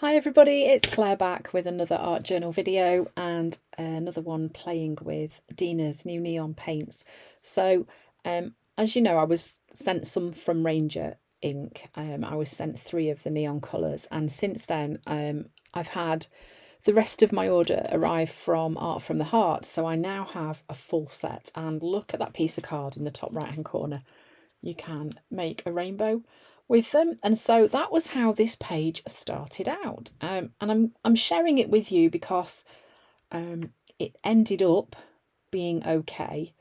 Hi everybody, it's Claire back with another art journal video and another one playing with Dina's new neon paints. So as you know, I was sent some from Ranger Ink. I was sent 3 of the neon colours, and since then I've had the rest of my order arrive from Art from the Heart. So I now have a full set, and look at that piece of card in the top right hand corner. You can make a rainbow with them, and so that was how this page started out. And I'm sharing it with you because it ended up being okay,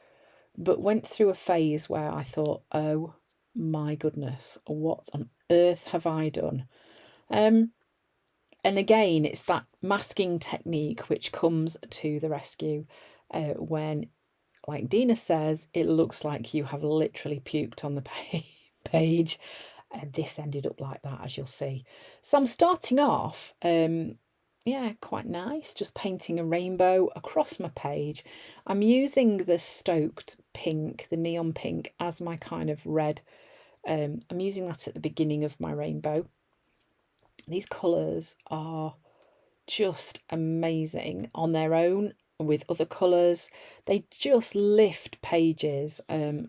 but went through a phase where I thought, oh my goodness, what on earth have I done? And again, it's that masking technique which comes to the rescue when, like Dina says, it looks like you have literally puked on the page. And this ended up like that, as you'll see. So I'm starting off, yeah, quite nice, just painting a rainbow across my page. I'm using the stoked pink, the neon pink, as my kind of red. I'm using that at the beginning of my rainbow. These colours are just amazing on their own with other colours. They just lift pages.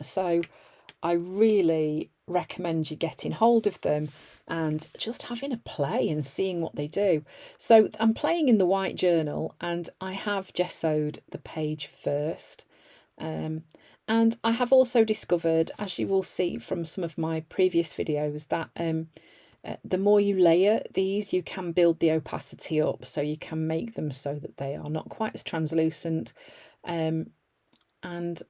So I really recommend you getting hold of them and just having a play and seeing what they do. So I'm playing in the white journal, and I have gessoed the page first. And I have also discovered, as you will see from some of my previous videos, that the more you layer these, you can build the opacity up, so you can make them so that they are not quite as translucent. And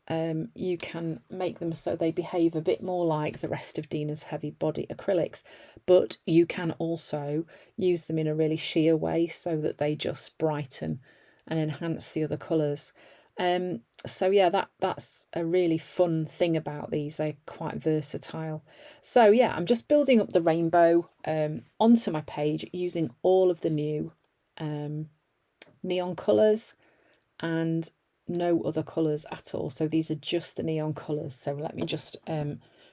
you can make them so they behave a bit more like the rest of Dina's heavy body acrylics, but you can also use them in a really sheer way so that they just brighten and enhance the other colours. So yeah, that's a really fun thing about these. They're quite versatile. So yeah, I'm just building up the rainbow onto my page using all of the new neon colours and no other colours at all. So these are just the neon colours. So let me just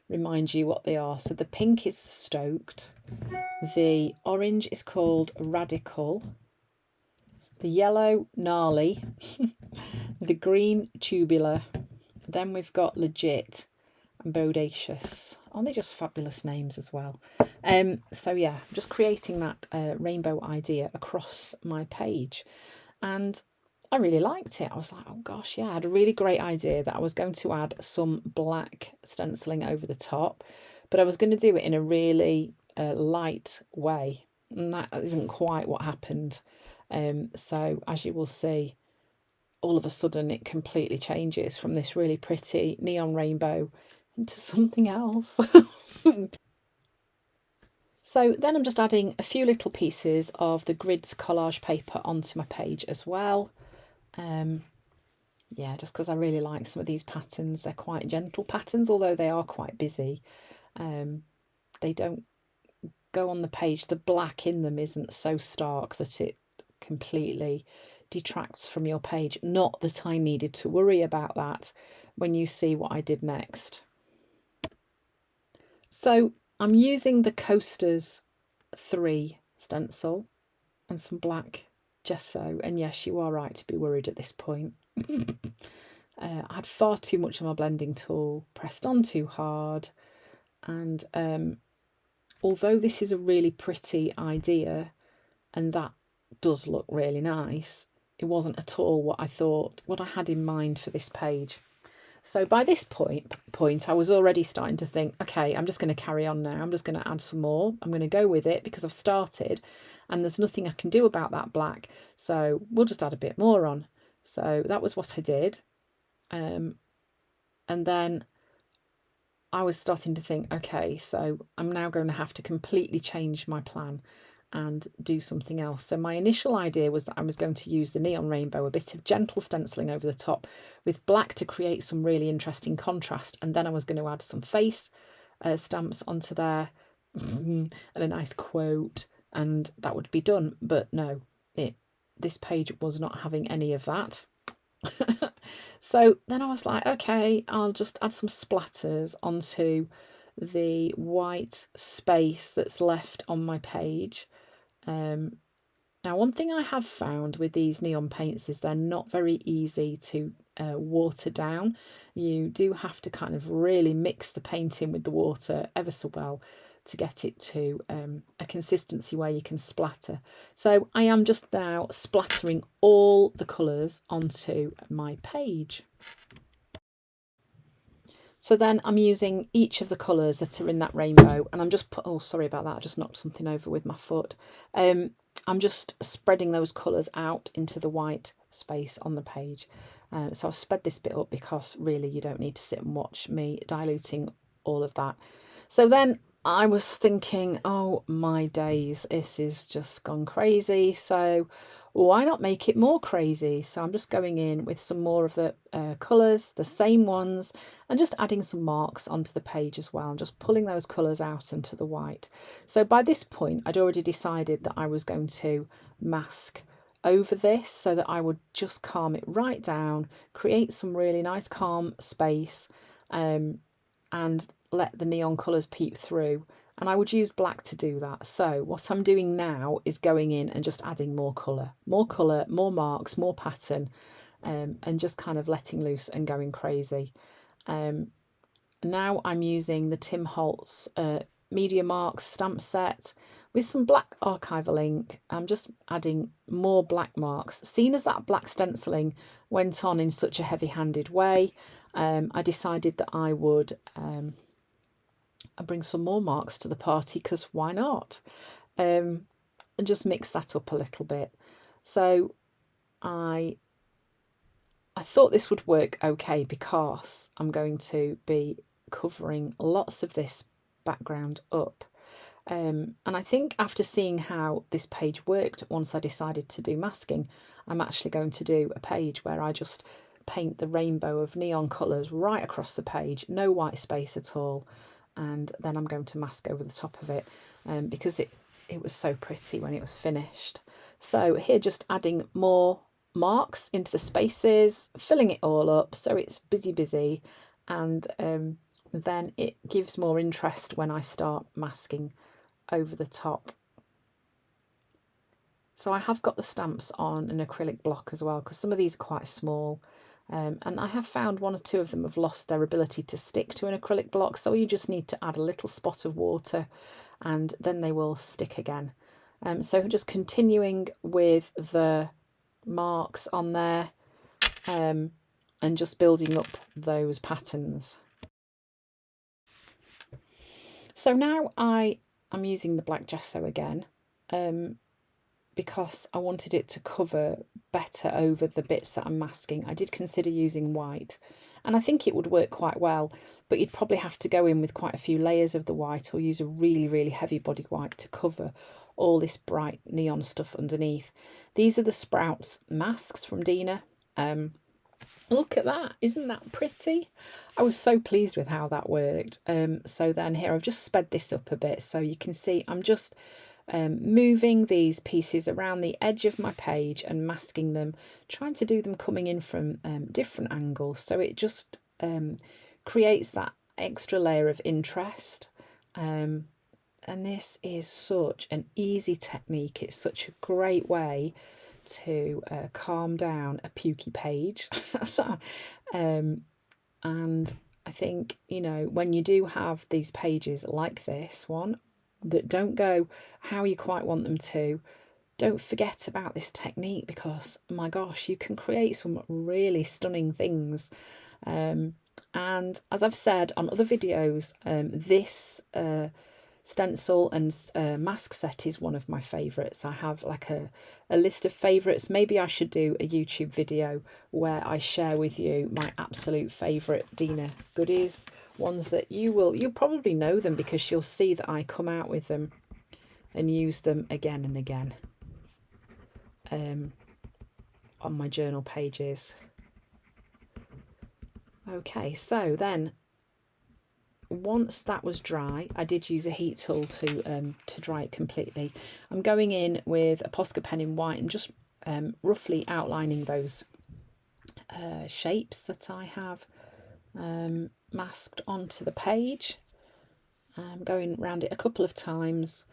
remind you what they are. So the pink is Stoked, the orange is called Radical, the yellow Gnarly, the green Tubular, then we've got Legit and Bodacious. Aren't they just fabulous names as well? So yeah, I'm just creating that rainbow idea across my page, and I really liked it. I was like, oh gosh, yeah, I had a really great idea that I was going to add some black stenciling over the top, but I was going to do it in a really light way, and that isn't quite what happened. So as you will see, all of a sudden it completely changes from this really pretty neon rainbow into something else. So then I'm just adding a few little pieces of the Grids collage paper onto my page as well. Yeah, just because I really like some of these patterns. They're quite gentle patterns, although they are quite busy. They don't go on the page. The black in them isn't so stark that it completely detracts from your page. Not that I needed to worry about that when you see what I did next. So I'm using the Coasters 3 stencil and some black gesso, and yes, you are right to be worried at this point. I had far too much of my blending tool pressed on too hard, and although this is a really pretty idea and that does look really nice, it wasn't at all what I had in mind for this page. So by this point I was already starting to think, okay, I'm just going to carry on now. I'm just going to add some more. I'm going to go with it because I've started and there's nothing I can do about that black. So we'll just add a bit more on. So that was what I did. And then I was starting to think, okay, so I'm now going to have to completely change my plan and do something else. So my initial idea was that I was going to use the neon rainbow, a bit of gentle stenciling over the top with black to create some really interesting contrast, and then I was going to add some face stamps onto there and a nice quote, and that would be done. But no, this page was not having any of that. So then I was like, okay, I'll just add some splatters onto the white space that's left on my page. Now, one thing I have found with these neon paints is they're not very easy to water down. You do have to kind of really mix the paint in with the water ever so well to get it to a consistency where you can splatter. So I am just now splattering all the colours onto my page. So then I'm using each of the colours that are in that rainbow, and I'm just oh, sorry about that, I just knocked something over with my foot. I'm just spreading those colours out into the white space on the page. So I've sped this bit up because really you don't need to sit and watch me diluting all of that. So then I was thinking, oh my days, this is just gone crazy. So why not make it more crazy? So I'm just going in with some more of the colours, the same ones, and just adding some marks onto the page as well, and just pulling those colours out into the white. So by this point, I'd already decided that I was going to mask over this so that I would just calm it right down, create some really nice calm space, and let the neon colours peep through. And I would use black to do that. So what I'm doing now is going in and just adding more colour, more marks, more pattern, and just kind of letting loose and going crazy. Now I'm using the Tim Holtz Media Marks stamp set with some black archival ink. I'm just adding more black marks. Seeing as that black stenciling went on in such a heavy-handed way, I decided that I would bring some more marks to the party, because why not? And just mix that up a little bit. So I thought this would work okay because I'm going to be covering lots of this background up. And I think after seeing how this page worked, once I decided to do masking, I'm actually going to do a page where I just paint the rainbow of neon colours right across the page, no white space at all, and then I'm going to mask over the top of it because it was so pretty when it was finished. So here, just adding more marks into the spaces, filling it all up so it's busy, and then it gives more interest when I start masking over the top. So I have got the stamps on an acrylic block as well, because some of these are quite small, and I have found one or two of them have lost their ability to stick to an acrylic block, so you just need to add a little spot of water and then they will stick again. So just continuing with the marks on there, and just building up those patterns. So now I'm using the black gesso again, because I wanted it to cover better over the bits that I'm masking. I did consider using white, and I think it would work quite well, but you'd probably have to go in with quite a few layers of the white, or use a really heavy body white to cover all this bright neon stuff underneath. These are the Sprouts masks from Dina. Look at that, isn't that pretty? I was so pleased with how that worked. So then here I've just sped this up a bit so you can see I'm just moving these pieces around the edge of my page and masking them, trying to do them coming in from different angles, so it just creates that extra layer of interest. And this is such an easy technique. It's such a great way to calm down a pukey page. And I think, you know, when you do have these pages like this one that don't go how you quite want them to, don't forget about this technique, because my gosh, you can create some really stunning things. And as I've said on other videos, this stencil and mask set is one of my favourites. I have like a list of favourites. Maybe I should do a YouTube video where I share with you my absolute favourite Dina goodies, ones that you'll probably know them because you'll see that I come out with them and use them again and again on my journal pages. Okay, so then once that was dry, I did use a heat tool to dry it completely. I'm going in with a Posca pen in white and just roughly outlining those shapes that I have masked onto the page. I'm going around it a couple of times,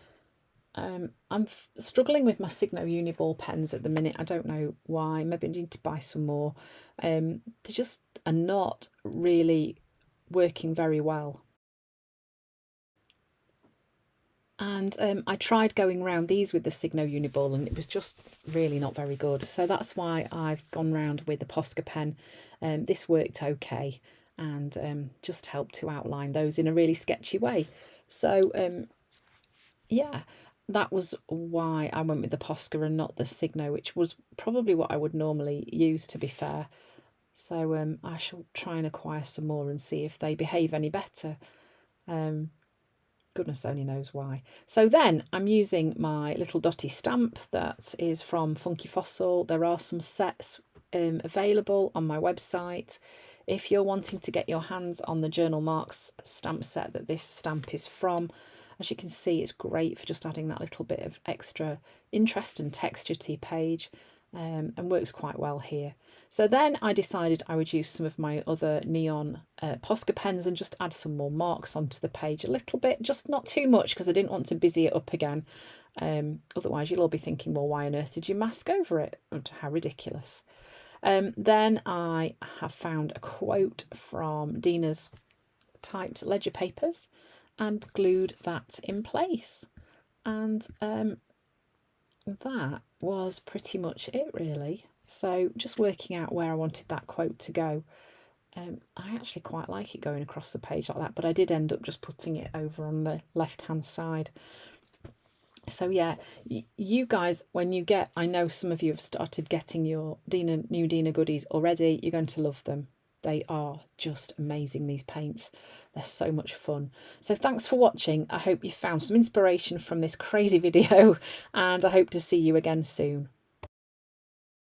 I'm struggling with my Signo Uniball pens at the minute. I don't know why. Maybe I need to buy some more. They just are not really working very well. And I tried going round these with the Signo Uniball and it was just really not very good. So that's why I've gone round with the Posca pen. This worked okay and just helped to outline those in a really sketchy way. So yeah, that was why I went with the Posca and not the Signo, which was probably what I would normally use, to be fair. So I shall try and acquire some more and see if they behave any better. Goodness only knows why. So then I'm using my little dotty stamp that is from Funky Fossil. There are some sets available on my website. If you're wanting to get your hands on the Journal Marks stamp set that this stamp is from, as you can see, it's great for just adding that little bit of extra interest and texture to your page, and works quite well here. So then I decided I would use some of my other neon Posca pens and just add some more marks onto the page a little bit, just not too much because I didn't want to busy it up again. Otherwise you'll all be thinking, well, why on earth did you mask over it? How ridiculous. Then I have found a quote from Dina's typed ledger papers and glued that in place. And that was pretty much it, really. So just working out where I wanted that quote to go. I actually quite like it going across the page like that, but I did end up just putting it over on the left-hand side. So yeah, you guys, when you get, I know some of you have started getting your new Dina goodies already. You're going to love them. They are just amazing, these paints. They're so much fun. So thanks for watching. I hope you found some inspiration from this crazy video, and I hope to see you again soon.